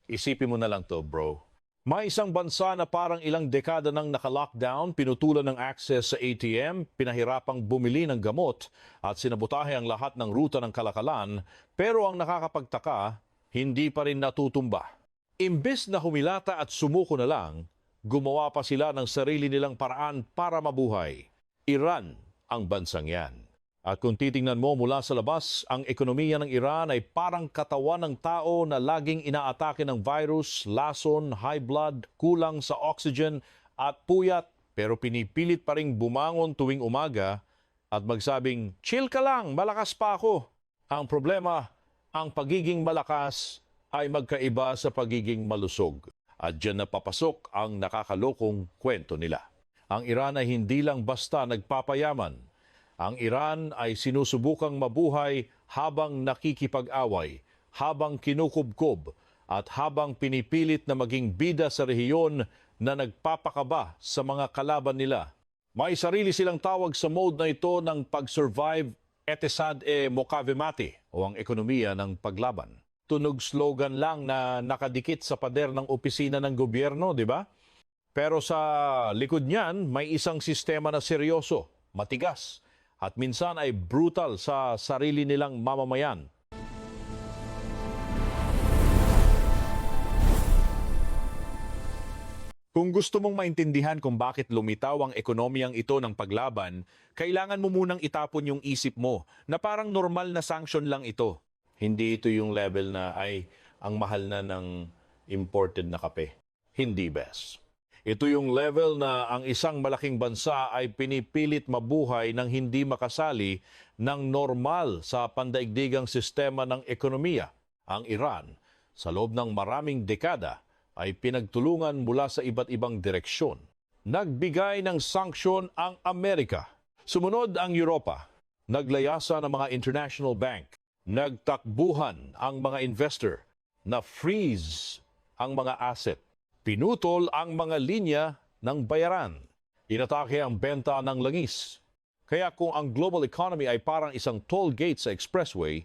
Isipin mo na lang to, bro. May isang bansa na parang ilang dekada nang naka-lockdown, pinutulan ng access sa ATM, pinahirapang bumili ng gamot at sinabotahe ang lahat ng ruta ng kalakalan, pero ang nakakapagtaka, hindi pa rin natutumba. Imbes na humilata at sumuko na lang, gumawa pa sila ng sarili nilang paraan para mabuhay. Iran ang bansang yan. At kung titingnan mo mula sa labas, ang ekonomiya ng Iran ay parang katawan ng tao na laging inaatake ng virus, lason, high blood, kulang sa oxygen at puyat, pero pinipilit pa ring bumangon tuwing umaga at magsabing, "Chill ka lang, malakas pa ako." Ang problema, ang pagiging malakas ay magkaiba sa pagiging malusog. At diyan na papasok ang nakakalokong kwento nila. Ang Iran ay hindi lang basta nagpapayaman. Ang Iran ay sinusubukang mabuhay habang nakikipag-away, habang kinukubkob, at habang pinipilit na maging bida sa rehiyon na nagpapakaba sa mga kalaban nila. May sarili silang tawag sa mode na ito ng pag-survive etisad e mokavemati o ang ekonomiya ng paglaban. Tunog slogan lang na nakadikit sa pader ng opisina ng gobyerno, di ba? Pero sa likod niyan, may isang sistema na seryoso, matigas, at minsan ay brutal sa sarili nilang mamamayan. Kung gusto mong maintindihan kung bakit lumitaw ang ekonomiyang ito ng paglaban, kailangan mo munang itapon yung isip mo na parang normal na sanction lang ito. Hindi ito yung level na ay ang mahal na ng imported na kape. Hindi, bes. Ito yung level na ang isang malaking bansa ay pinipilit mabuhay ng hindi makasali ng normal sa pandaigdigang sistema ng ekonomiya. Ang Iran, sa loob ng maraming dekada, ay pinagtulungan mula sa iba't ibang direksyon. Nagbigay ng sanksyon ang Amerika. Sumunod ang Europa. Naglayasa ng mga international bank. Nagtakbuhan ang mga investor na freeze ang mga asset. Pinutol ang mga linya ng bayaran. Inatake ang benta ng langis. Kaya kung ang global economy ay parang isang toll gate sa expressway,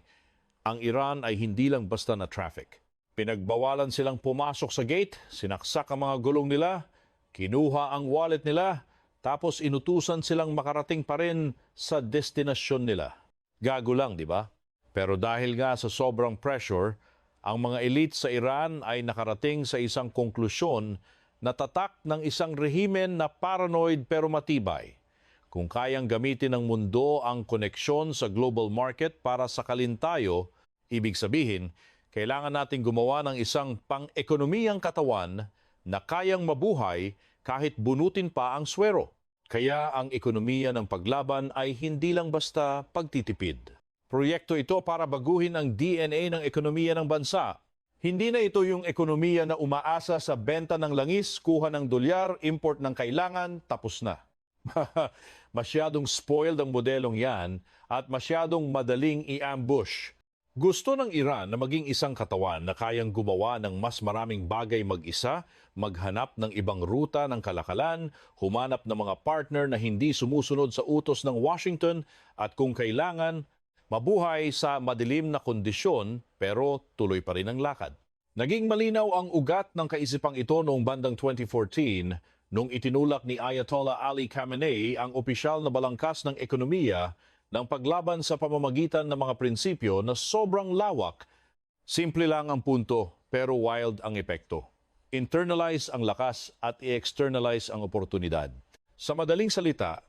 ang Iran ay hindi lang basta na traffic. Pinagbawalan silang pumasok sa gate, sinaksak ang mga gulong nila, kinuha ang wallet nila, tapos inutusan silang makarating pa rin sa destinasyon nila. Gago lang, di ba? Pero dahil nga sa sobrang pressure, ang mga elite sa Iran ay nakarating sa isang konklusyon na tatak ng isang rehimen na paranoid pero matibay. Kung kayang gamitin ng mundo ang koneksyon sa global market para sakalin tayo, ibig sabihin, kailangan nating gumawa ng isang pang-ekonomiyang katawan na kayang mabuhay kahit bunutin pa ang swero. Kaya ang ekonomiya ng paglaban ay hindi lang basta pagtitipid. Proyekto ito para baguhin ang DNA ng ekonomiya ng bansa. Hindi na ito yung ekonomiya na umaasa sa benta ng langis, kuha ng dolyar, import ng kailangan, tapos na. Masyadong spoiled ang modelong yan at masyadong madaling i-ambush. Gusto ng Iran na maging isang katawan na kayang gumawa ng mas maraming bagay mag-isa, maghanap ng ibang ruta ng kalakalan, humanap ng mga partner na hindi sumusunod sa utos ng Washington at kung kailangan, mabuhay sa madilim na kondisyon pero tuloy pa rin ang lakad. Naging malinaw ang ugat ng kaisipang ito noong bandang 2014 nung itinulak ni Ayatollah Ali Khamenei ang opisyal na balangkas ng ekonomiya ng paglaban sa pamamagitan ng mga prinsipyo na sobrang lawak. Simple lang ang punto pero wild ang epekto. Internalize ang lakas at i-externalize ang oportunidad. Sa madaling salita,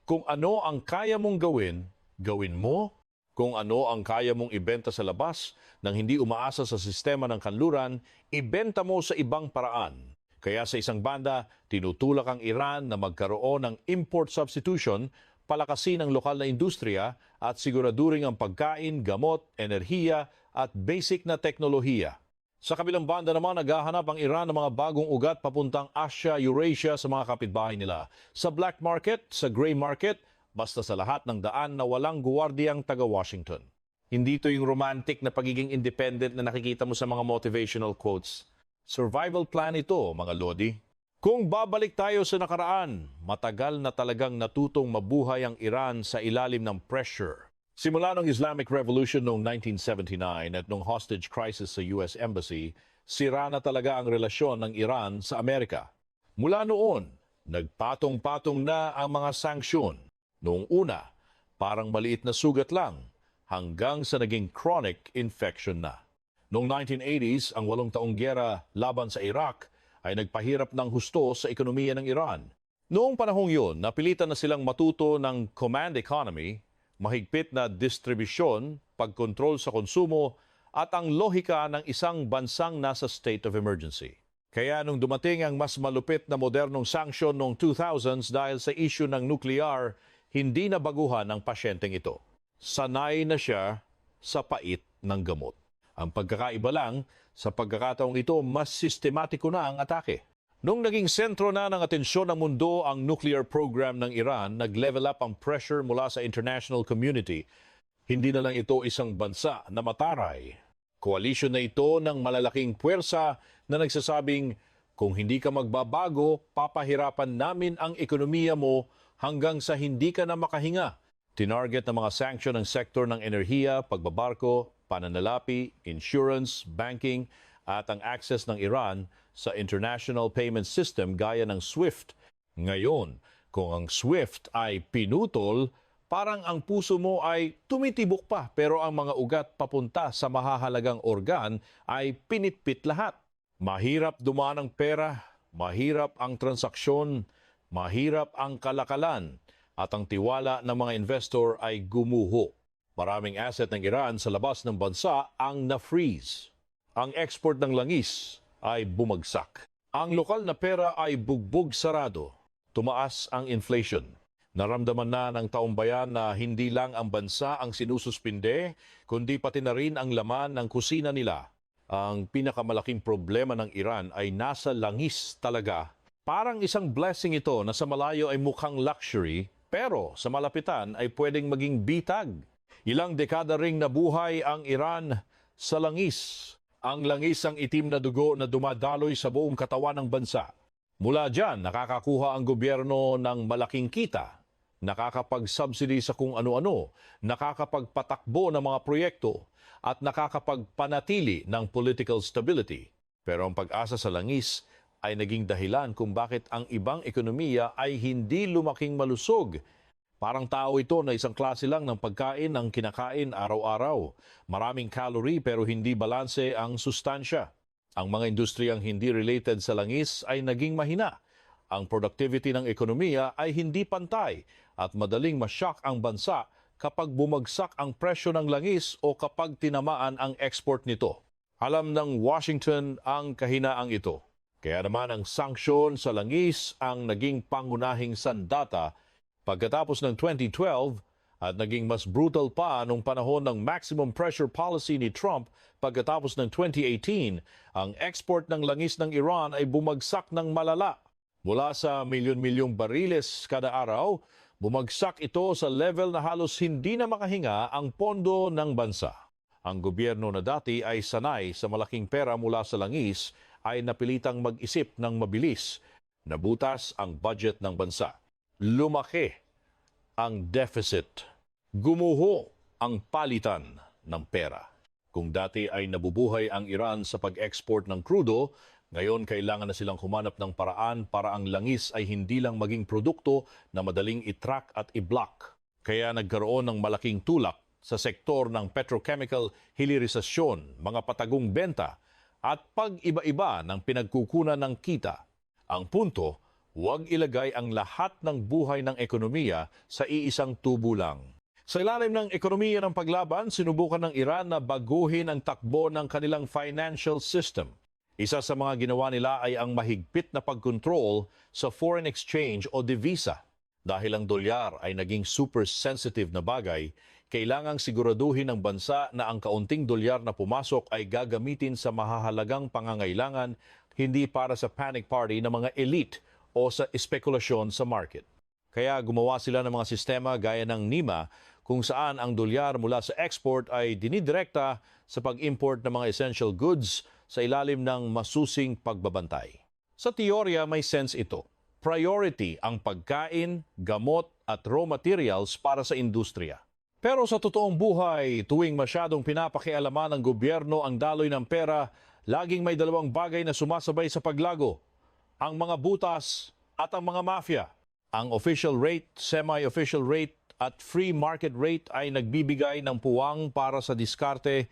kung ano ang kaya mong gawin, gawin mo. Kung ano ang kaya mong ibenta sa labas nang hindi umaasa sa sistema ng kanluran, ibenta mo sa ibang paraan. Kaya sa isang banda, tinutulak ang Iran na magkaroon ng import substitution, palakasin ang lokal na industriya at siguraduring ang pagkain, gamot, enerhiya at basic na teknolohiya. Sa kabilang banda naman, naghahanap ang Iran ng mga bagong ugat papuntang Asia, Eurasia sa mga kapitbahay nila. Sa black market, sa gray market, basta sa lahat ng daan na walang guwardiyang taga-Washington. Hindi ito yung romantic na pagiging independent na nakikita mo sa mga motivational quotes. Survival plan ito, mga lodi. Kung babalik tayo sa nakaraan, matagal na talagang natutong mabuhay ang Iran sa ilalim ng pressure. Simula ng Islamic Revolution noong 1979 at noong hostage crisis sa US Embassy, sira na talaga ang relasyon ng Iran sa Amerika. Mula noon, nagpatong-patong na ang mga sanksyon. Noong una, parang maliit na sugat lang hanggang sa naging chronic infection na. Noong 1980s, ang 8 taong giyera laban sa Iraq ay nagpahirap ng husto sa ekonomiya ng Iran. Noong panahong yun, napilitan na silang matuto ng command economy, mahigpit na distribusyon, pagkontrol sa konsumo, at ang lohika ng isang bansang nasa state of emergency. Kaya nung dumating ang mas malupit na modernong sanksyon noong 2000s dahil sa issue ng nuklear, hindi na baguhan ng pasyenteng ito. Sanay na siya sa pait ng gamot. Ang pagkakaiba lang, sa pagkakataong ito, mas sistematiko na ang atake. Nung naging sentro na ng atensyon ng mundo ang nuclear program ng Iran, nag-level up ang pressure mula sa international community. Hindi na lang ito isang bansa na mataray. Koalisyon na ito ng malalaking puwersa na nagsasabing, kung hindi ka magbabago, papahirapan namin ang ekonomiya mo hanggang sa hindi ka na makahinga. Tinarget ng mga sanksyon ng sektor ng enerhiya, pagbabarko, pananalapi, insurance, banking, at ang access ng Iran sa international payment system gaya ng SWIFT. Ngayon, kung ang SWIFT ay pinutol, parang ang puso mo ay tumitibok pa pero ang mga ugat papunta sa mahahalagang organ ay pinitpit lahat. Mahirap dumaan ang pera, mahirap ang transaksyon, mahirap ang kalakalan, at ang tiwala ng mga investor ay gumuho. Maraming asset ng Iran sa labas ng bansa ang na-freeze. Ang export ng langis ay bumagsak. Ang lokal na pera ay bugbog sarado. Tumaas ang inflation. Naramdaman na ng taong bayan na hindi lang ang bansa ang sinususpinde, kundi pati na rin ang laman ng kusina nila. Ang pinakamalaking problema ng Iran ay nasa langis talaga. Parang isang blessing ito na sa malayo ay mukhang luxury, pero sa malapitan ay pwedeng maging bitag. Ilang dekada ring nabuhay ang Iran sa langis. Ang langis ang itim na dugo na dumadaloy sa buong katawan ng bansa. Mula dyan, nakakakuha ang gobyerno ng malaking kita, nakakapag-subsidy sa kung ano-ano, nakakapagpatakbo ng mga proyekto, at nakakapagpanatili ng political stability. Pero ang pag-asa sa langis ay naging dahilan kung bakit ang ibang ekonomiya ay hindi lumaking malusog. Parang tao ito na isang klase lang ng pagkain ang kinakain araw-araw. Maraming calorie pero hindi balanse ang sustansya. Ang mga industriyang hindi related sa langis ay naging mahina. Ang productivity ng ekonomiya ay hindi pantay at madaling ma-shock ang bansa kapag bumagsak ang presyo ng langis o kapag tinamaan ang export nito. Alam ng Washington ang kahinaang ito. Kaya naman ang sanksyon sa langis ang naging pangunahing sandata pagkatapos ng 2012 at naging mas brutal pa nung panahon ng maximum pressure policy ni Trump pagkatapos ng 2018, ang export ng langis ng Iran ay bumagsak ng malala. Mula sa milyon-milyong bariles kada araw, bumagsak ito sa level na halos hindi na makahinga ang pondo ng bansa. Ang gobyerno na dati ay sanay sa malaking pera mula sa langis ay napilitang mag-isip ng mabilis. Nabutas ang budget ng bansa. Lumaki ang deficit. Gumuho ang palitan ng pera. Kung dati ay nabubuhay ang Iran sa pag-export ng krudo, ngayon kailangan na silang humanap ng paraan para ang langis ay hindi lang maging produkto na madaling i-track at i-block. Kaya nagkaroon ng malaking tulak sa sektor ng petrochemical hilirisasyon, mga patagong benta, at pag-iba-iba ng pinagkukunan ng kita. Ang punto, huwag ilagay ang lahat ng buhay ng ekonomiya sa iisang tubo lang. Sa ilalim ng ekonomiya ng paglaban, sinubukan ng Iran na baguhin ang takbo ng kanilang financial system. Isa sa mga ginawa nila ay ang mahigpit na pagkontrol sa foreign exchange o divisa. Dahil ang dolyar ay naging super sensitive na bagay, kailangang siguraduhin ng bansa na ang kaunting dolyar na pumasok ay gagamitin sa mahahalagang pangangailangan, hindi para sa panic party ng mga elite o sa espekulasyon sa market. Kaya gumawa sila ng mga sistema gaya ng NEMA kung saan ang dolyar mula sa export ay dinidirekta sa pag-import ng mga essential goods sa ilalim ng masusing pagbabantay. Sa teorya may sense ito. Priority ang pagkain, gamot at raw materials para sa industriya. Pero sa totoong buhay, tuwing masyadong pinapakialaman ng gobyerno ang daloy ng pera, laging may dalawang bagay na sumasabay sa paglago. Ang mga butas at ang mga mafia. Ang official rate, semi-official rate at free market rate ay nagbibigay ng puwang para sa diskarte.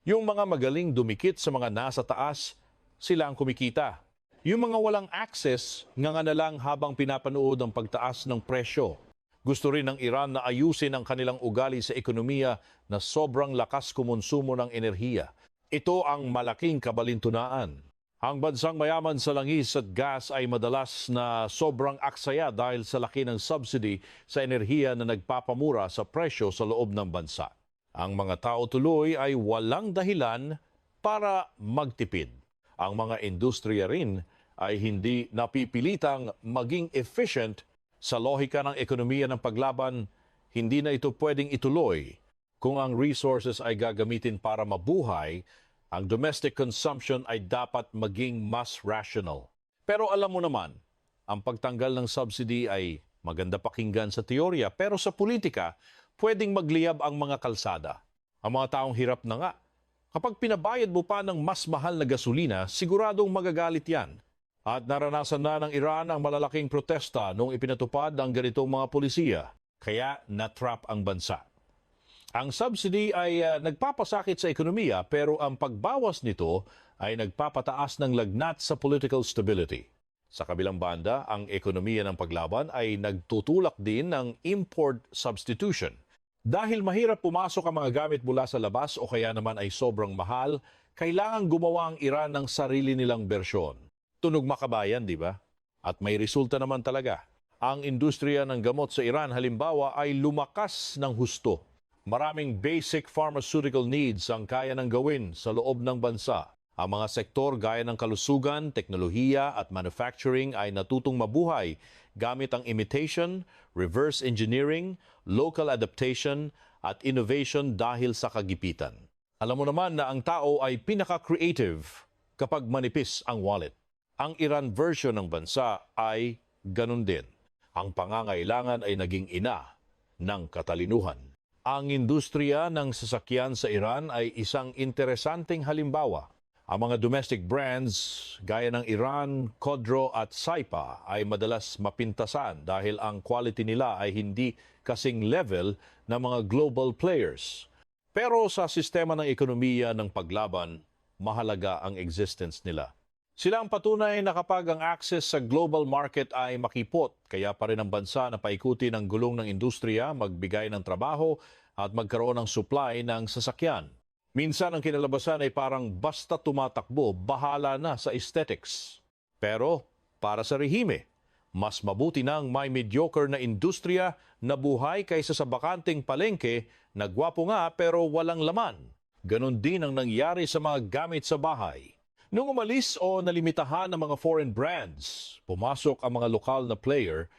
Yung mga magaling dumikit sa mga nasa taas, sila ang kumikita. Yung mga walang access, nga na lang habang pinapanood ang pagtaas ng presyo. Gusto rin ng Iran na ayusin ang kanilang ugali sa ekonomiya na sobrang lakas kumonsumo ng enerhiya. Ito ang malaking kabalintunaan. Ang bansang mayaman sa langis at gas ay madalas na sobrang aksaya dahil sa laki ng subsidy sa enerhiya na nagpapamura sa presyo sa loob ng bansa. Ang mga tao tuloy ay walang dahilan para magtipid. Ang mga industriya rin ay hindi napipilitang maging efficient sa lohika ng ekonomiya ng paglaban. Hindi na ito pwedeng ituloy kung ang resources ay gagamitin para mabuhay. Ang domestic consumption ay dapat maging mas rational. Pero alam mo naman, ang pagtanggal ng subsidy ay maganda pakinggan sa teorya, pero sa politika, pwedeng magliyab ang mga kalsada. Ang mga taong hirap na nga. Kapag pinabayad mo pa ng mas mahal na gasolina, siguradong magagalit yan. At naranasan na ng Iran ang malalaking protesta nung ipinatupad ang ganitong mga polisiya. Kaya natrap ang bansa. Ang subsidy ay nagpapasakit sa ekonomiya pero ang pagbawas nito ay nagpapataas ng lagnat sa political stability. Sa kabilang banda, ang ekonomiya ng paglaban ay nagtutulak din ng import substitution. Dahil mahirap pumasok ang mga gamit mula sa labas o kaya naman ay sobrang mahal, kailangan gumawa ang Iran ng sarili nilang bersyon. Tunog makabayan, di ba? At may resulta naman talaga. Ang industriya ng gamot sa Iran halimbawa ay lumakas ng husto. Maraming basic pharmaceutical needs ang kaya ng gawin sa loob ng bansa. Ang mga sektor gaya ng kalusugan, teknolohiya at manufacturing ay natutong mabuhay gamit ang imitation, reverse engineering, local adaptation at innovation dahil sa kagipitan. Alam mo naman na ang tao ay pinaka-creative kapag manipis ang wallet. Ang Iran version ng bansa ay ganun din. Ang pangangailangan ay naging ina ng katalinuhan. Ang industriya ng sasakyan sa Iran ay isang interesanteng halimbawa. Ang mga domestic brands gaya ng Iran, Kodro at Saipa ay madalas mapintasan dahil ang quality nila ay hindi kasing level ng mga global players. Pero sa sistema ng ekonomiya ng paglaban, mahalaga ang existence nila. Sila ang patunay na kapag ang access sa global market ay makipot, kaya pa rin ang bansa na paikuti ng gulong ng industriya, magbigay ng trabaho at magkaroon ng supply ng sasakyan. Minsan ang kinalabasan ay parang basta tumatakbo, bahala na sa aesthetics. Pero para sa rehime, mas mabuti nang may mediocre na industriya na buhay kaysa sa bakanteng palengke na gwapo nga pero walang laman. Ganon din ang nangyari sa mga gamit sa bahay. Nung umalis o nalimitahan ng mga foreign brands, pumasok ang mga lokal na player,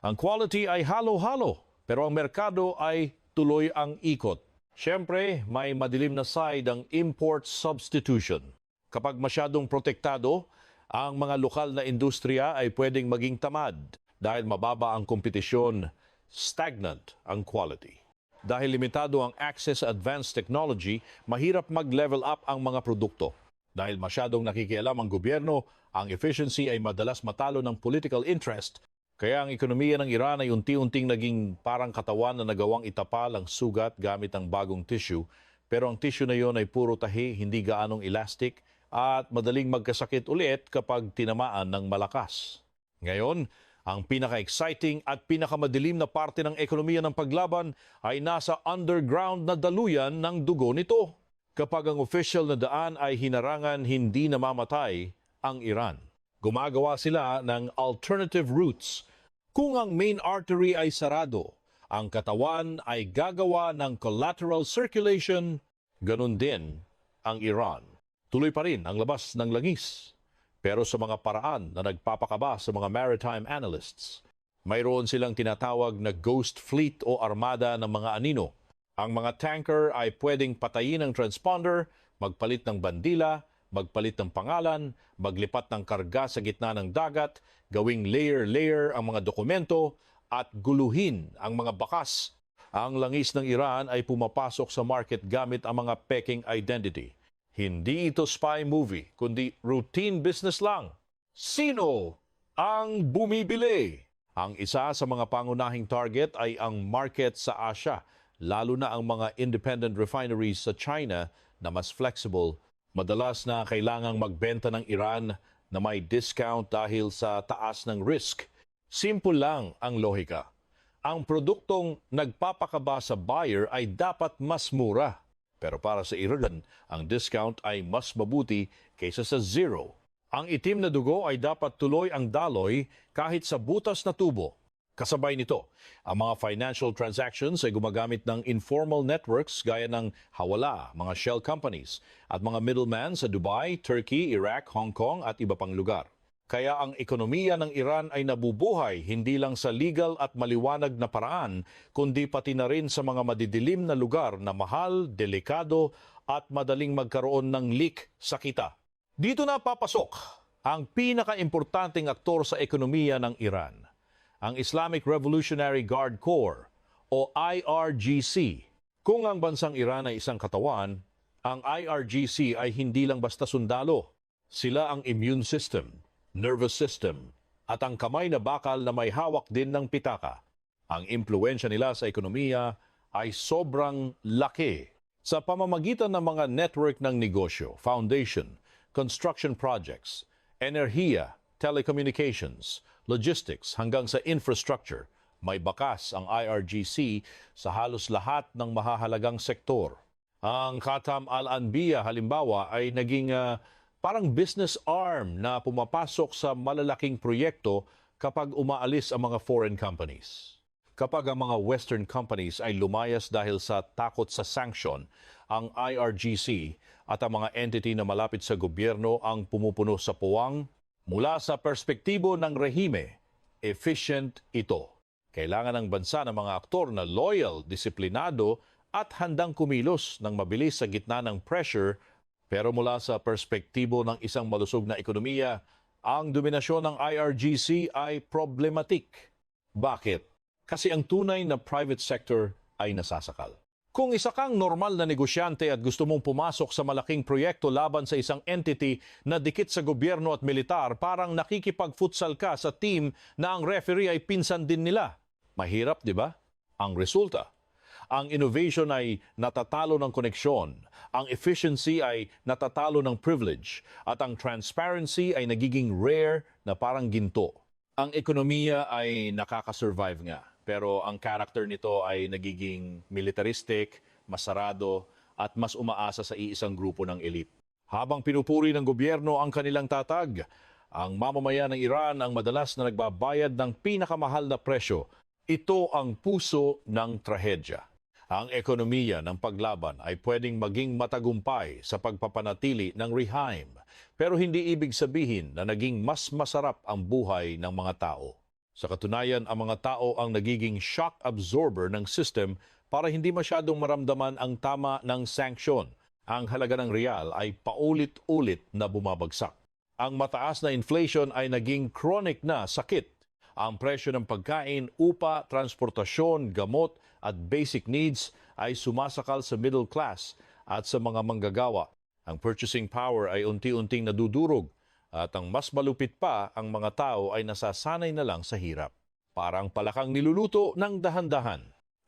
ang quality ay halo-halo, pero ang merkado ay tuloy ang ikot. Siyempre, may madilim na side ang import substitution. Kapag masyadong protektado, ang mga lokal na industriya ay pwedeng maging tamad dahil mababa ang kompetisyon, stagnant ang quality. Dahil limitado ang access sa advanced technology, mahirap mag-level up ang mga produkto. Dahil masyadong nakikialam ang gobyerno, ang efficiency ay madalas matalo ng political interest, kaya ang ekonomiya ng Iran ay unti-unting naging parang katawan na nagawang itapal ang sugat gamit ang bagong tissue, pero ang tissue na yon ay puro tahi, hindi gaanong elastic, at madaling magkasakit ulit kapag tinamaan ng malakas. Ngayon, ang pinaka-exciting at pinakamadilim na parte ng ekonomiya ng paglaban ay nasa underground na daluyan ng dugo nito. Kapag ang official na daan ay hinarangan, hindi namamatay ang Iran. Gumagawa sila ng alternative routes. Kung ang main artery ay sarado, ang katawan ay gagawa ng collateral circulation, ganun din ang Iran. Tuloy pa rin ang labas ng langis. Pero sa mga paraan na nagpapakaba sa mga maritime analysts, mayroon silang tinatawag na ghost fleet o armada ng mga anino. Ang mga tanker ay pwedeng patayin ng transponder, magpalit ng bandila, magpalit ng pangalan, maglipat ng karga sa gitna ng dagat, gawing layer-layer ang mga dokumento, at guluhin ang mga bakas. Ang langis ng Iran ay pumapasok sa market gamit ang mga peking identity. Hindi ito spy movie, kundi routine business lang. Sino ang bumibili? Ang isa sa mga pangunahing target ay ang market sa Asia, lalo na ang mga independent refineries sa China na mas flexible. Madalas na kailangang magbenta ng Iran na may discount dahil sa taas ng risk. Simple lang ang lohika. Ang produktong nagpapakaba sa buyer ay dapat mas mura. Pero para sa Iran, ang discount ay mas mabuti kaysa sa zero. Ang itim na dugo ay dapat tuloy ang daloy kahit sa butas na tubo. Kasabay nito, ang mga financial transactions ay gumagamit ng informal networks gaya ng hawala, mga shell companies, at mga middleman sa Dubai, Turkey, Iraq, Hong Kong at iba pang lugar. Kaya ang ekonomiya ng Iran ay nabubuhay hindi lang sa legal at maliwanag na paraan, kundi pati na rin sa mga madidilim na lugar na mahal, delikado at madaling magkaroon ng leak sa kita. Dito na papasok ang pinaka-importanting aktor sa ekonomiya ng Iran, ang Islamic Revolutionary Guard Corps o IRGC. Kung ang bansang Iran ay isang katawan, ang IRGC ay hindi lang basta sundalo. Sila ang immune system, nervous system, at ang kamay na bakal na may hawak din ng pitaka. Ang impluwensya nila sa ekonomiya ay sobrang laki. Sa pamamagitan ng mga network ng negosyo, foundation, construction projects, enerhiya, telecommunications, logistics hanggang sa infrastructure, may bakas ang IRGC sa halos lahat ng mahahalagang sektor. Ang Khatam Al-Anbiya halimbawa ay naging parang business arm na pumapasok sa malalaking proyekto kapag umaalis ang mga foreign companies. Kapag ang mga Western companies ay lumayas dahil sa takot sa sanction, ang IRGC at ang mga entity na malapit sa gobyerno ang pumupuno sa puwang. Mula sa perspektibo ng rehime, efficient ito. Kailangan ng bansa ng mga aktor na loyal, disiplinado at handang kumilos ng mabilis sa gitna ng pressure. Pero mula sa perspektibo ng isang malusog na ekonomiya, ang dominasyon ng IRGC ay problematik. Bakit? Kasi ang tunay na private sector ay nasasakal. Kung isa kang normal na negosyante at gusto mong pumasok sa malaking proyekto laban sa isang entity na dikit sa gobyerno at militar, parang nakikipag-futsal ka sa team na ang referee ay pinsan din nila. Mahirap, di ba? Ang resulta, ang innovation ay natatalo ng koneksyon, ang efficiency ay natatalo ng privilege, at ang transparency ay nagiging rare na parang ginto. Ang ekonomiya ay nakakasurvive nga, pero ang character nito ay nagiging militaristic, masarado, at mas umaasa sa iisang grupo ng elite. Habang pinupuri ng gobyerno ang kanilang tatag, ang mamamayan ng Iran ang madalas na nagbabayad ng pinakamahal na presyo. Ito ang puso ng trahedya. Ang ekonomiya ng paglaban ay pwedeng maging matagumpay sa pagpapanatili ng regime, pero hindi ibig sabihin na naging mas masarap ang buhay ng mga tao. Sa katunayan, ang mga tao ang nagiging shock absorber ng system para hindi masyadong maramdaman ang tama ng sanksyon. Ang halaga ng real ay paulit-ulit na bumabagsak. Ang mataas na inflation ay naging chronic na sakit. Ang presyo ng pagkain, upa, transportasyon, gamot at basic needs ay sumasakal sa middle class at sa mga manggagawa. Ang purchasing power ay unti-unting nadudurog at ang mas malupit pa, ang mga tao ay nasasanay na lang sa hirap. Parang palakang niluluto ng dahan-dahan.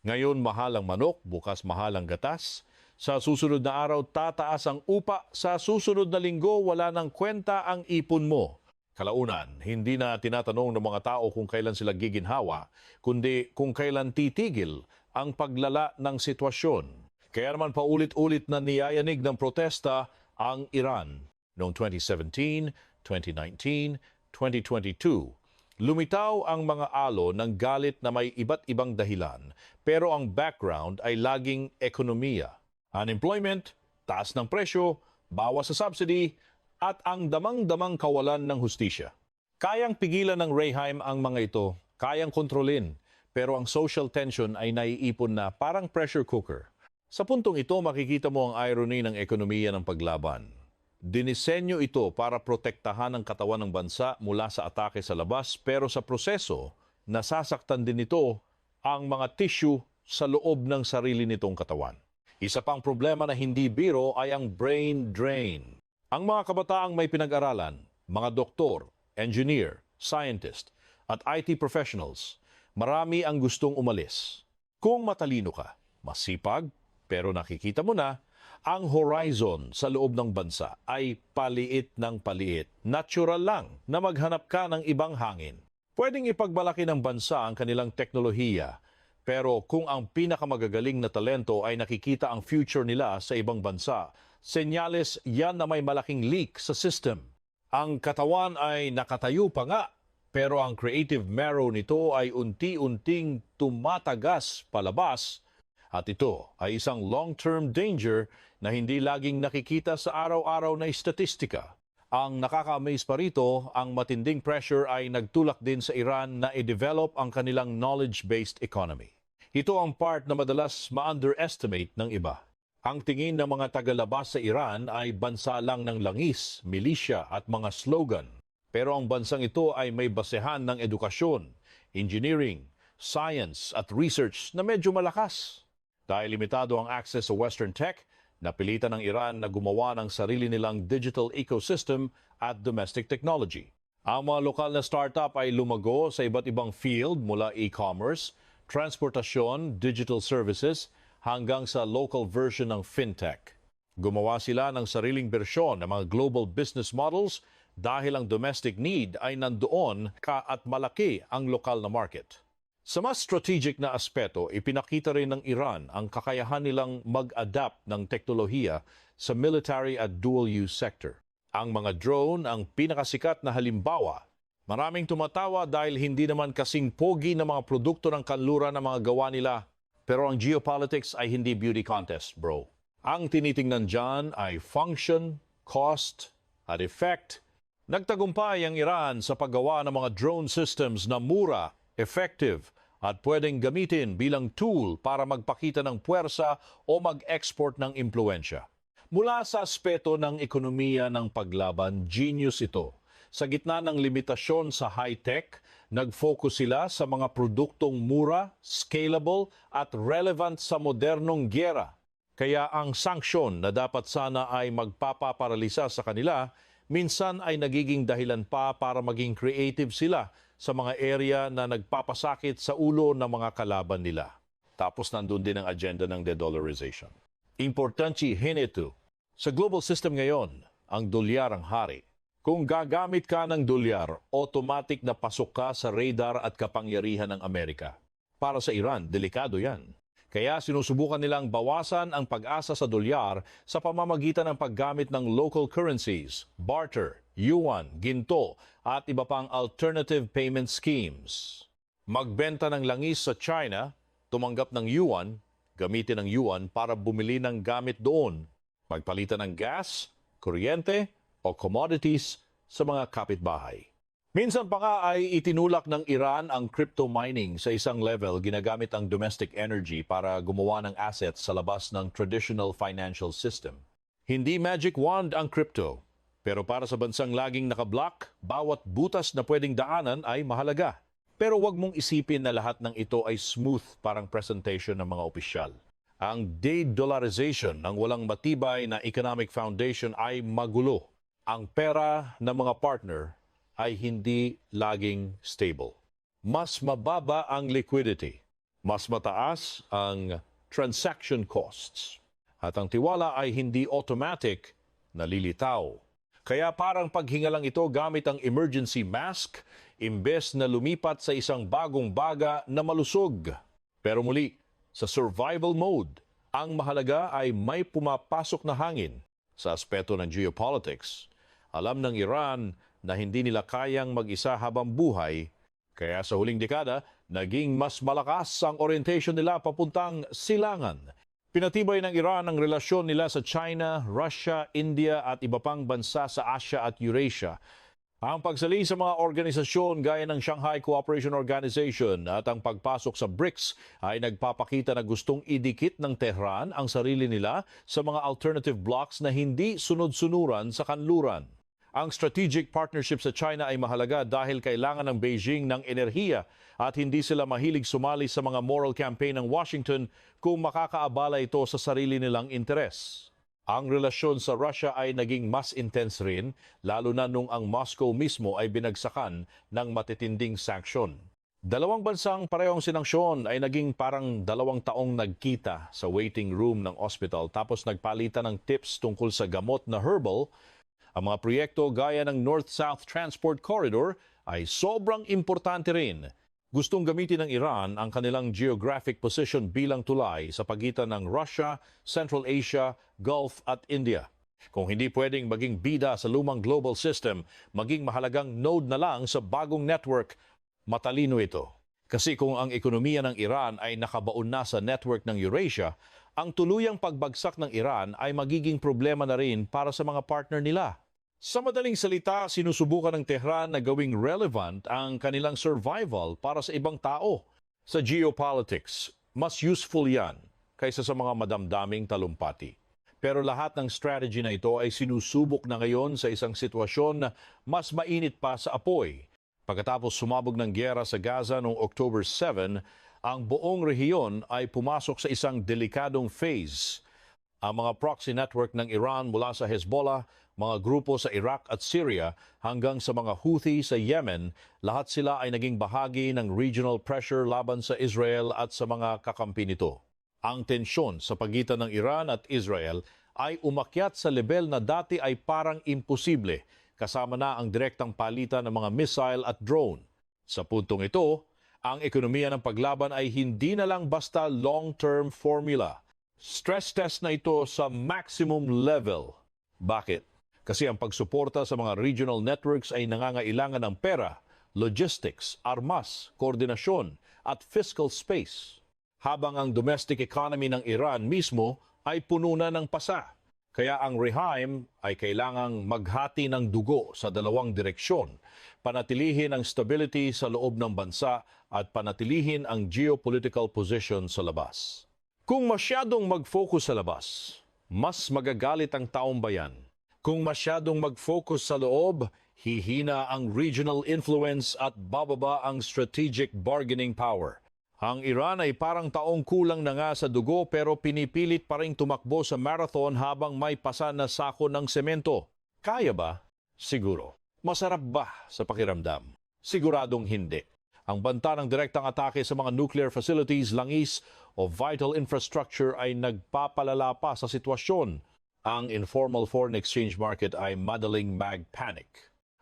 Ngayon mahal ang manok, bukas mahal ang gatas. Sa susunod na araw tataas ang upa, sa susunod na linggo wala nang kwenta ang ipon mo. Kalaunan, hindi na tinatanong ng mga tao kung kailan sila giginhawa, kundi kung kailan titigil ang paglala ng sitwasyon. Kaya naman paulit-ulit na niyayanig ng protesta ang Iran. Noong 2017, 2019, 2022, lumitaw ang mga alo ng galit na may iba't ibang dahilan, pero ang background ay laging ekonomiya. Unemployment, taas ng presyo, bawas sa subsidy, at ang damang-damang kawalan ng hustisya. Kayang pigilan ng regime ang mga ito, kayang kontrolin, pero ang social tension ay naiipon na parang pressure cooker. Sa puntong ito, makikita mo ang irony ng ekonomiya ng paglaban. Dinisenyo ito para protektahan ang katawan ng bansa mula sa atake sa labas, pero sa proseso, nasasaktan din ito ang mga tissue sa loob ng sarili nitong katawan. Isa pang problema na hindi biro ay ang brain drain. Ang mga kabataang may pinag-aralan, mga doktor, engineer, scientist, at IT professionals, marami ang gustong umalis. Kung matalino ka, masipag, pero nakikita mo na, ang horizon sa loob ng bansa ay paliit ng paliit. Natural lang na maghanap ka ng ibang hangin. Pwedeng ipagmalaki ng bansa ang kanilang teknolohiya, pero kung ang pinakamagagaling na talento ay nakikita ang future nila sa ibang bansa, senyales yan na may malaking leak sa system. Ang katawan ay nakatayo pa nga, pero ang creative marrow nito ay unti-unting tumatagas palabas, at ito ay isang long-term danger na hindi laging nakikita sa araw-araw na statistika. Ang nakaka-amaze pa rito, ang matinding pressure ay nagtulak din sa Iran na i-develop ang kanilang knowledge-based economy. Ito ang part na madalas ma-underestimate ng iba. Ang tingin ng mga tagalabas sa Iran ay bansa lang ng langis, milisya at mga slogan. Pero ang bansang ito ay may basehan ng edukasyon, engineering, science at research na medyo malakas. Dahil limitado ang access sa Western tech, napilitan ng Iran na gumawa ng sarili nilang digital ecosystem at domestic technology. Ang mga lokal na startup ay lumago sa iba't ibang field mula e-commerce, transportasyon, digital services, hanggang sa local version ng fintech. Gumawa sila ng sariling bersyon ng mga global business models dahil ang domestic need ay nandoon at malaki ang lokal na market. Sa mas strategic na aspeto, ipinakita rin ng Iran ang kakayahan nilang mag-adapt ng teknolohiya sa military at dual-use sector. Ang mga drone ang pinakasikat na halimbawa. Maraming tumatawa dahil hindi naman kasing pogi na mga produkto ng kanluran na mga gawa nila. Pero ang geopolitics ay hindi beauty contest, bro. Ang tinitingnan dyan ay function, cost, at effect. Nagtagumpay ang Iran sa paggawa ng mga drone systems na mura, effective, at pwedeng gamitin bilang tool para magpakita ng puwersa o mag-export ng impluensya. Mula sa aspeto ng ekonomiya ng paglaban, genius ito. Sa gitna ng limitasyon sa high-tech, nag-focus sila sa mga produktong mura, scalable, at relevant sa modernong gyera. Kaya ang sanksyon na dapat sana ay magpapaparalisa sa kanila, minsan ay nagiging dahilan pa para maging creative sila sa mga area na nagpapasakit sa ulo ng mga kalaban nila. Tapos nandun din ang agenda ng de-dollarization. Importantihin ito. Sa global system ngayon, ang dolyar ang hari. Kung gagamit ka ng dolyar, automatic na pasok ka sa radar at kapangyarihan ng Amerika. Para sa Iran, delikado yan. Kaya sinusubukan nilang bawasan ang pag-asa sa dolyar sa pamamagitan ng paggamit ng local currencies, barter, yuan, ginto, at iba pang alternative payment schemes. Magbenta ng langis sa China, tumanggap ng yuan, gamitin ang yuan para bumili ng gamit doon, magpalitan ng gas, kuryente, o commodities sa mga kapitbahay. Minsan pa nga ay itinulak ng Iran ang crypto mining sa isang level, ginagamit ang domestic energy para gumawa ng assets sa labas ng traditional financial system. Hindi magic wand ang crypto, pero para sa bansang laging nakablock, bawat butas na pwedeng daanan ay mahalaga. Pero wag mong isipin na lahat ng ito ay smooth parang presentation ng mga opisyal. Ang de-dollarization ng walang matibay na economic foundation ay magulo. Ang pera ng mga partner ay hindi laging stable. Mas mababa ang liquidity, mas mataas ang transaction costs, at ang tiwala ay hindi automatic na lilitaw. Kaya parang paghinga lang ito gamit ang emergency mask, imbes na lumipat sa isang bagong baga na malusog. Pero muli, sa survival mode, ang mahalaga ay may pumapasok na hangin. Sa aspeto ng geopolitics, alam ng Iran na hindi nila kayang mag-isa habang buhay, kaya sa huling dekada, naging mas malakas ang orientation nila papuntang silangan. Pinatibay ng Iran ang relasyon nila sa China, Russia, India at iba pang bansa sa Asia at Eurasia. Ang pagsali sa mga organisasyon gaya ng Shanghai Cooperation Organization at ang pagpasok sa BRICS ay nagpapakita na gustong idikit ng Tehran ang sarili nila sa mga alternative blocs na hindi sunod-sunuran sa kanluran. Ang strategic partnership sa China ay mahalaga dahil kailangan ng Beijing ng enerhiya at hindi sila mahilig sumali sa mga moral campaign ng Washington kung makakaabala ito sa sarili nilang interes. Ang relasyon sa Russia ay naging mas intense rin, lalo na nung ang Moscow mismo ay binagsakan ng matitinding sanksyon. Dalawang bansang parehong sinanksyon ay naging parang 2 taong nagkita sa waiting room ng ospital tapos nagpalitan ng tips tungkol sa gamot na herbal. Ang mga proyekto gaya ng North-South Transport Corridor ay sobrang importante rin. Gustong gamitin ng Iran ang kanilang geographic position bilang tulay sa pagitan ng Russia, Central Asia, Gulf at India. Kung hindi pwedeng maging bida sa lumang global system, maging mahalagang node na lang sa bagong network, matalino ito. Kasi kung ang ekonomiya ng Iran ay nakabaon na sa network ng Eurasia, ang tuluyang pagbagsak ng Iran ay magiging problema na rin para sa mga partner nila. Sa madaling salita, sinusubukan ng Tehran na gawing relevant ang kanilang survival para sa ibang tao. Sa geopolitics, mas useful yan kaysa sa mga madamdaming talumpati. Pero lahat ng strategy na ito ay sinusubok na ngayon sa isang sitwasyon na mas mainit pa sa apoy. Pagkatapos sumabog ng giyera sa Gaza noong October 7, ang buong rehiyon ay pumasok sa isang delikadong phase. Ang mga proxy network ng Iran mula sa Hezbollah, mga grupo sa Iraq at Syria hanggang sa mga Houthi sa Yemen, lahat sila ay naging bahagi ng regional pressure laban sa Israel at sa mga kakampi nito. Ang tensyon sa pagitan ng Iran at Israel ay umakyat sa level na dati ay parang imposible, kasama na ang direktang palitan ng mga missile at drone. Sa puntong ito, ang ekonomiya ng paglaban ay hindi na lang basta long-term formula. Stress test na ito sa maximum level. Bakit? Kasi ang pagsuporta sa mga regional networks ay nangangailangan ng pera, logistics, armas, koordinasyon at fiscal space. Habang ang domestic economy ng Iran mismo ay puno na ng pasa. Kaya ang regime ay kailangang maghati ng dugo sa 2 direksyon, panatilihin ang stability sa loob ng bansa at panatilihin ang geopolitical position sa labas. Kung masyadong mag-focus sa labas, mas magagalit ang taong bayan. Kung masyadong mag-focus sa loob, hihina ang regional influence at bababa ang strategic bargaining power. Ang Iran ay parang taong kulang na nga sa dugo pero pinipilit pa rin tumakbo sa marathon habang may pasa na sako ng semento. Kaya ba? Siguro. Masarap ba sa pakiramdam? Siguradong hindi. Ang banta ng direktang atake sa mga nuclear facilities, langis o vital infrastructure ay nagpapalala pa sa sitwasyon. Ang informal foreign exchange market ay madaling mag-panic.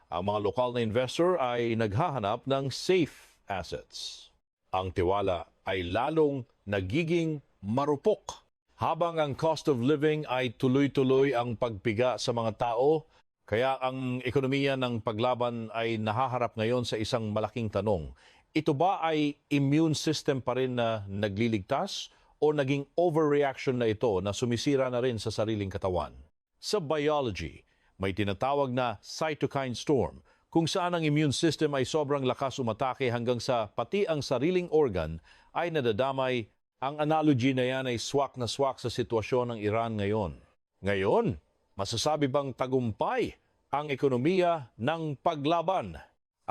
Ang mga lokal na investor ay naghahanap ng safe assets. Ang tiwala ay lalong nagiging marupok. Habang ang cost of living ay tuloy-tuloy ang pagpiga sa mga tao, kaya ang ekonomiya ng paglaban ay nahaharap ngayon sa isang malaking tanong. Ito ba ay immune system pa rin na nagliligtas o naging overreaction na ito na sumisira na rin sa sariling katawan? Sa biology, may tinatawag na cytokine storm kung saan ang immune system ay sobrang lakas umatake hanggang sa pati ang sariling organ ay nadadamay. Ang analogy na yan ay swak na swak sa sitwasyon ng Iran ngayon. Ngayon, masasabi bang tagumpay ang ekonomiya ng paglaban?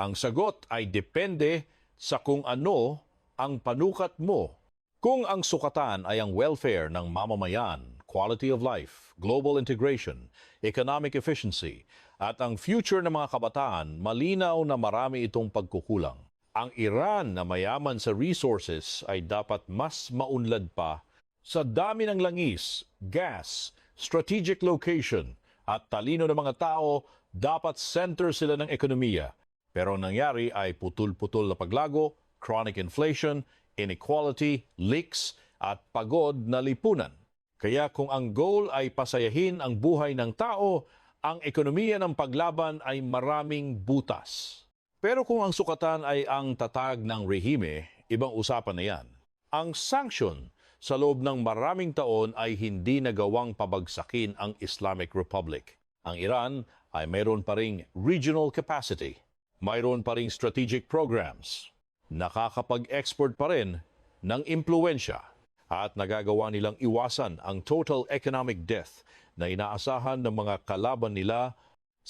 Ang sagot ay depende sa kung ano ang panukat mo. Kung ang sukatan ay ang welfare ng mamamayan, quality of life, global integration, economic efficiency, at ang future ng mga kabataan, malinaw na marami itong pagkukulang. Ang Iran na mayaman sa resources ay dapat mas maunlad pa sa dami ng langis, gas, strategic location, at talino ng mga tao. Dapat center sila ng ekonomiya. Pero ang nangyari ay putol-putol na paglago, chronic inflation, inequality, leaks, at pagod na lipunan. Kaya kung ang goal ay pasayahin ang buhay ng tao, ang ekonomiya ng paglaban ay maraming butas. Pero kung ang sukatan ay ang tatag ng rehime, ibang usapan na yan. Ang sanction sa loob ng maraming taon ay hindi nagawang pabagsakin ang Islamic Republic. Ang Iran ay mayroon pa ring regional capacity, mayroon pa ring strategic programs, nakakapag-export pa rin ng impluensya at nagagawa nilang iwasan ang total economic death na inaasahan ng mga kalaban nila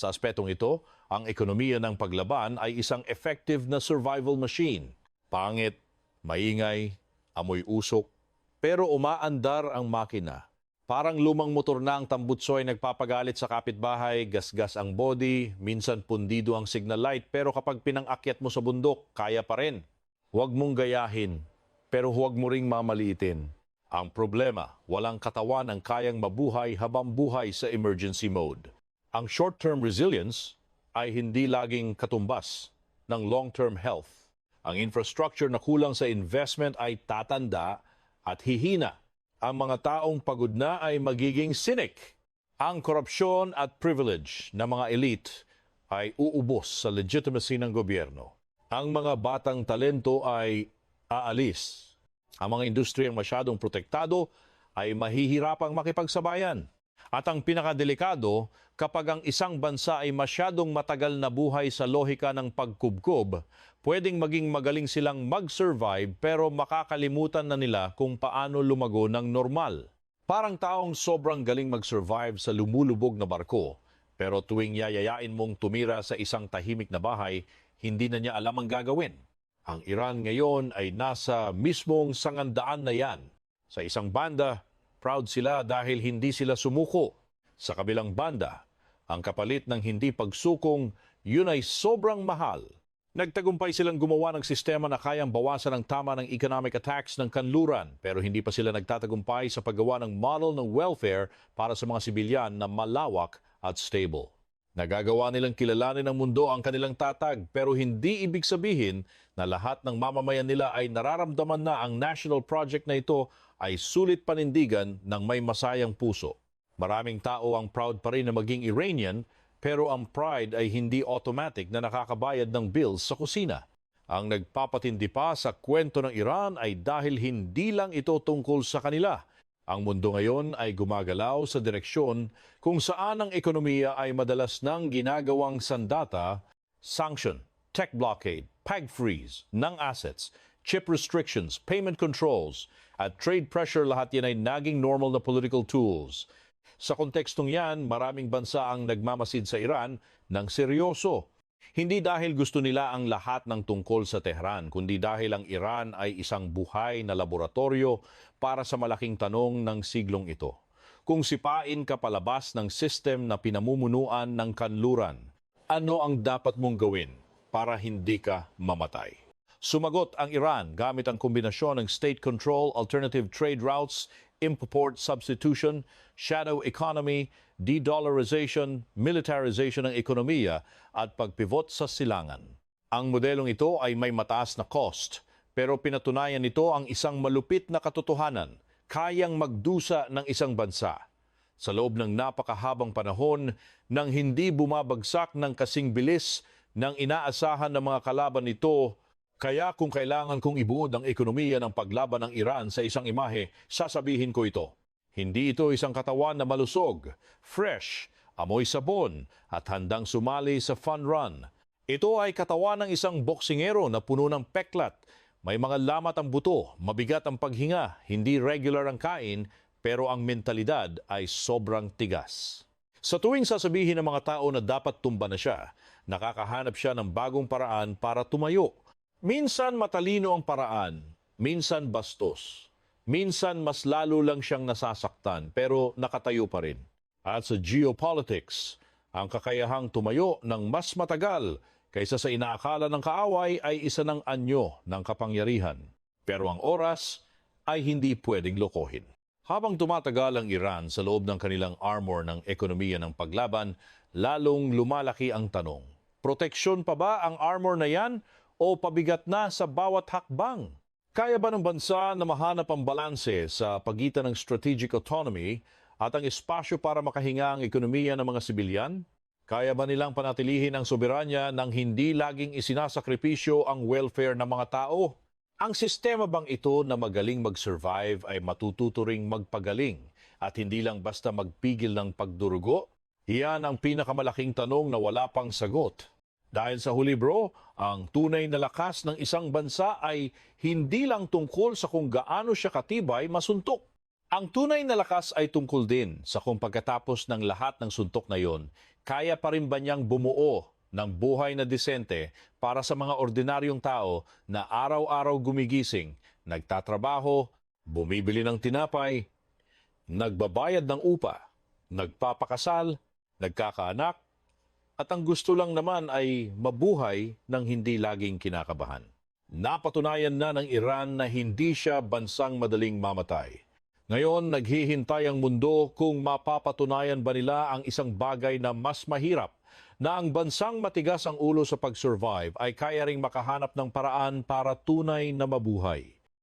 Sa aspetong ito, ang ekonomiya ng paglaban ay isang effective na survival machine. Pangit, maingay, amoy usok, pero umaandar ang makina. Parang lumang motor na ang tambutso ay nagpapagalit sa kapitbahay, gasgas ang body, minsan pundido ang signal light, pero kapag pinangakyat mo sa bundok, kaya pa rin. Huwag mong gayahin, pero huwag mo ring mamaliitin. Ang problema, walang katawan ang kayang mabuhay habang buhay sa emergency mode. Ang short-term resilience ay hindi laging katumbas ng long-term health. Ang infrastructure na kulang sa investment ay tatanda at hihina. Ang mga taong pagod na ay magiging cynic. Ang korupsyon at privilege ng mga elite ay uubos sa legitimacy ng gobyerno. Ang mga batang talento ay aalis. Ang mga industriyang masyadong protektado ay mahihirapang makipagsabayan. At ang pinakadelikado, kapag ang isang bansa ay masyadong matagal na buhay sa lohika ng pagkubkob, pwedeng maging magaling silang mag-survive pero makakalimutan na nila kung paano lumago ng normal. Parang taong sobrang galing mag-survive sa lumulubog na barko, pero tuwing yayayain mong tumira sa isang tahimik na bahay, hindi na niya alam ang gagawin. Ang Iran ngayon ay nasa mismong sangandaan na yan. Sa isang banda, proud sila dahil hindi sila sumuko. Sa kabilang banda, ang kapalit ng hindi pagsukong, yun ay sobrang mahal. Nagtagumpay silang gumawa ng sistema na kayang bawasan ang tama ng economic attacks ng kanluran, pero hindi pa sila nagtatagumpay sa paggawa ng model ng welfare para sa mga sibilyan na malawak at stable. Nagagawa nilang kilalanin ng mundo ang kanilang tatag, pero hindi ibig sabihin na lahat ng mamamayan nila ay nararamdaman na ang national project na ito ay sulit panindigan ng may masayang puso. Maraming tao ang proud pa rin na maging Iranian, pero ang pride ay hindi automatic na nakakabayad ng bills sa kusina. Ang nagpapatindi pa sa kwento ng Iran ay dahil hindi lang ito tungkol sa kanila. Ang mundo ngayon ay gumagalaw sa direksyon kung saan ang ekonomiya ay madalas nang ginagawang sandata, sanction, tech blockade, peg freeze ng assets, chip restrictions, payment controls, at trade pressure, lahat yan ay naging normal na political tools. Sa kontekstong yan, maraming bansa ang nagmamasid sa Iran ng seryoso. Hindi dahil gusto nila ang lahat ng tungkol sa Tehran, kundi dahil ang Iran ay isang buhay na laboratorio para sa malaking tanong ng siglong ito. Kung sipain ka palabas ng system na pinamumunuan ng kanluran, ano ang dapat mong gawin para hindi ka mamatay? Sumagot ang Iran gamit ang kombinasyon ng state control, alternative trade routes, import substitution, shadow economy, de-dollarization, militarization ng ekonomiya at pagpivot sa silangan. Ang modelong ito ay may mataas na cost, pero pinatunayan nito ang isang malupit na katotohanan, kayang magdusa ng isang bansa. Sa loob ng napakahabang panahon nang hindi bumabagsak ng kasing bilis ng inaasahan ng mga kalaban nito. Kaya kung kailangan kong ibuod ang ekonomiya ng paglaban ng Iran sa isang imahe, sasabihin ko ito. Hindi ito isang katawan na malusog, fresh, amoy sabon, at handang sumali sa fun run. Ito ay katawan ng isang boksingero na puno ng peklat. May mga lamat ang buto, mabigat ang paghinga, hindi regular ang kain, pero ang mentalidad ay sobrang tigas. Sa tuwing sasabihin ng mga tao na dapat tumba na siya, nakakahanap siya ng bagong paraan para tumayo. Minsan matalino ang paraan, minsan bastos. Minsan mas lalo lang siyang nasasaktan pero nakatayo pa rin. At sa geopolitics, ang kakayahang tumayo ng mas matagal kaysa sa inaakala ng kaaway ay isa ng anyo ng kapangyarihan. Pero ang oras ay hindi pwedeng lokohin. Habang tumatagal ang Iran sa loob ng kanilang armor ng ekonomiya ng paglaban, lalong lumalaki ang tanong. Proteksyon pa ba ang armor na yan o pabigat na sa bawat hakbang? Kaya ba ng bansa na mahanap ang balanse sa pagitan ng strategic autonomy at ang espasyo para makahinga ang ekonomiya ng mga sibilyan? Kaya ba nilang panatilihin ang soberanya nang hindi laging isinasakripisyo ang welfare ng mga tao? Ang sistema bang ito na magaling mag-survive ay matututo ring magpagaling at hindi lang basta magpigil ng pagdurugo? Iyan ang pinakamalaking tanong na wala pang sagot. Dahil sa huli bro, ang tunay na lakas ng isang bansa ay hindi lang tungkol sa kung gaano siya katibay masuntok. Ang tunay na lakas ay tungkol din sa kung pagkatapos ng lahat ng suntok na yon, kaya pa rin ba niyang bumuo ng buhay na disente para sa mga ordinaryong tao na araw-araw gumigising, nagtatrabaho, bumibili ng tinapay, nagbabayad ng upa, nagpapakasal, nagkakaanak, at ang gusto lang naman ay mabuhay ng hindi laging kinakabahan. Napatunayan na ng Iran na hindi siya bansang madaling mamatay. Ngayon, naghihintay ang mundo kung mapapatunayan ba nila ang isang bagay na mas mahirap, na ang bansang matigas ang ulo sa pag-survive ay kaya ring makahanap ng paraan para tunay na mabuhay.